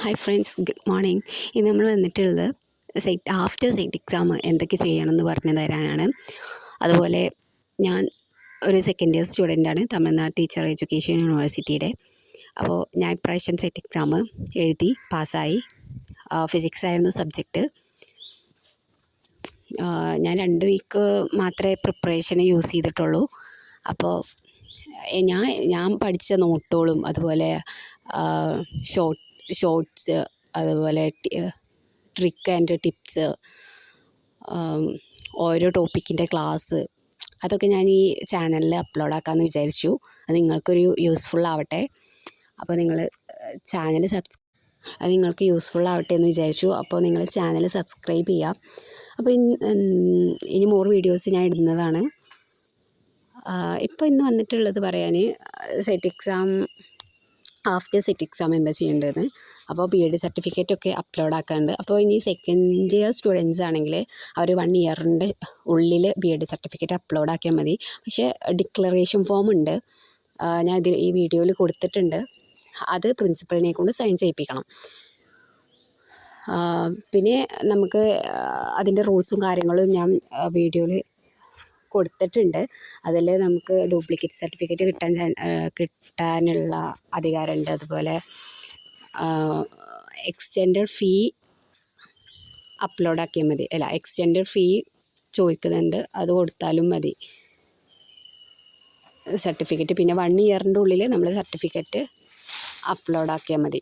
Hi friends, good morning. ഇന്ന് നമ്മൾ വന്നിട്ടുള്ളത് ആഫ്റ്റർ സെറ്റ് എക്സാം എന്തൊക്കെ ചെയ്യണമെന്ന് പറഞ്ഞു തരാനാണ്. അതുപോലെ ഞാൻ ഒരു സെക്കൻഡ് ഇയർ സ്റ്റുഡൻ്റാണ്, തമിഴ്നാട് ടീച്ചർ എഡ്യൂക്കേഷൻ യൂണിവേഴ്സിറ്റിയുടെ. അപ്പോൾ ഞാൻ ഇപ്രാവശ്യം സെറ്റ് എക്സാം എഴുതി പാസ്സായി. ഫിസിക്സ് ആയിരുന്നു സബ്ജക്റ്റ്. ഞാൻ 2 വീക്ക് മാത്രമേ പ്രിപ്പറേഷന് യൂസ് ചെയ്തിട്ടുള്ളൂ. അപ്പോൾ ഞാൻ പഠിച്ച നോട്ടുകളും അതുപോലെ ഷോർട്ട്സ്, അതുപോലെ ട്രിക്ക് ആൻഡ് ടിപ്സ്, ഓരോ ടോപ്പിക്കിൻ്റെ ക്ലാസ്, അതൊക്കെ ഞാൻ ഈ ചാനലിൽ അപ്ലോഡ് ആക്കാമെന്ന് വിചാരിച്ചു. അത് നിങ്ങൾക്കൊരു യൂസ്ഫുൾ ആവട്ടെ. അപ്പോൾ നിങ്ങൾ നിങ്ങൾക്ക് യൂസ്ഫുൾ ആവട്ടെ എന്ന് വിചാരിച്ചു. അപ്പോൾ നിങ്ങൾ ചാനൽ സബ്സ്ക്രൈബ് ചെയ്യാം. അപ്പോൾ ഇനി മോർ വീഡിയോസ് ഞാൻ ഇടുന്നതാണ്. ഇപ്പോൾ ഇന്ന് വന്നിട്ടുള്ളത് പറയാൻ set exam, after set exam എന്താ ചെയ്യേണ്ടതെന്ന്. അപ്പോൾ BEd സർട്ടിഫിക്കറ്റൊക്കെ അപ്ലോഡ് ആക്കാനുണ്ട്. അപ്പോൾ ഇനി സെക്കൻഡ് ഇയർ സ്റ്റുഡൻസ് ആണെങ്കിൽ അവർ 1 ഇയറിൻ്റെ ഉള്ളിൽ BEd സർട്ടിഫിക്കറ്റ് അപ്ലോഡ് ആക്കിയാൽ മതി. പക്ഷേ ഡിക്ലറേഷൻ ഫോം ഉണ്ട്, ഞാൻ ഈ വീഡിയോയിൽ കൊടുത്തിട്ടുണ്ട്. അത് പ്രിൻസിപ്പലിനെ കൊണ്ട് സൈൻ ചെയ്യിപ്പിക്കണം. പിന്നെ നമുക്ക് അതിൻ്റെ റൂൾസും കാര്യങ്ങളും ഞാൻ വീഡിയോയിൽ കൊടുത്തിട്ടുണ്ട്. അതിൽ നമുക്ക് ഡ്യൂപ്ലിക്കേറ്റ് സർട്ടിഫിക്കറ്റ് കിട്ടാനുള്ള അധികാരമുണ്ട്. അതുപോലെ എക്സ്റ്റെൻഡഡ് ഫീ അപ്ലോഡ് ആക്കിയാൽ മതി. എക്സ്റ്റെൻഡഡ് ഫീ ചോദിക്കുന്നുണ്ട്, അത് കൊടുത്താലും മതി സർട്ടിഫിക്കറ്റ്. പിന്നെ 1 ഇയറിൻ്റെ ഉള്ളിൽ നമ്മൾ സർട്ടിഫിക്കറ്റ് അപ്ലോഡ് ആക്കിയാൽ മതി.